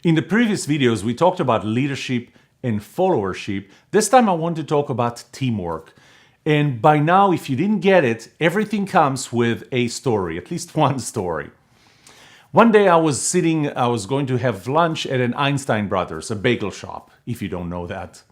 In the previous videos, we talked about leadership and followership. This time I want to talk about teamwork. And by now, if you didn't get it, everything comes with a story, at least one story. One day I was going to have lunch at an Einstein Brothers, a bagel shop, if you don't know that.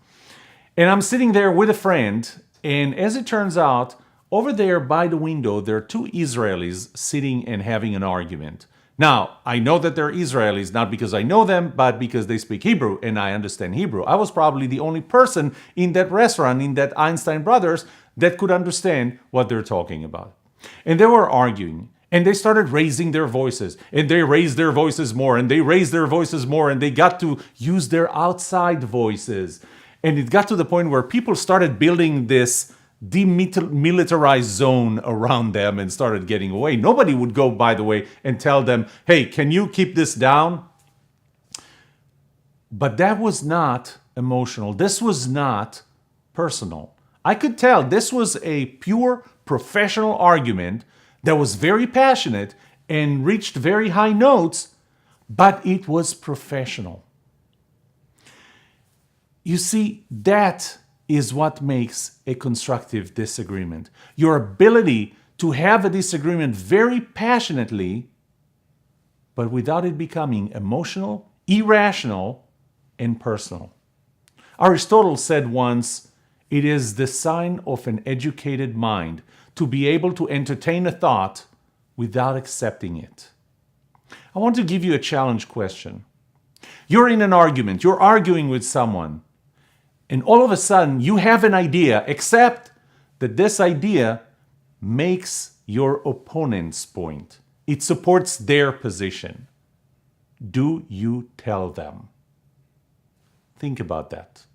And I'm sitting there with a friend, and as it turns out, over there by the window, there are two Israelis sitting and having an argument. Now, I know that they're Israelis, not because I know them, but because they speak Hebrew and I understand Hebrew. I was probably the only person in that restaurant, in that Einstein Brothers, that could understand what they're talking about. And they were arguing, and they started raising their voices, and they raised their voices more, and they raised their voices more, and they got to use their outside voices. And it got to the point where people started building this demilitarized zone around them and started getting away. Nobody would go, by the way, and tell them, hey, can you keep this down? But that was not emotional. This was not personal. I could tell this was a pure professional argument that was very passionate and reached very high notes, but it was professional. You see, that is what makes a constructive disagreement. Your ability to have a disagreement very passionately, but without it becoming emotional, irrational, and personal. Aristotle said once, it is the sign of an educated mind to be able to entertain a thought without accepting it. I want to give you a challenge question. You're in an argument, you're arguing with someone, and all of a sudden, you have an idea, except that this idea makes your opponent's point. It supports their position. Do you tell them? Think about that.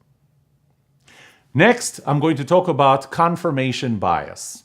Next, I'm going to talk about confirmation bias.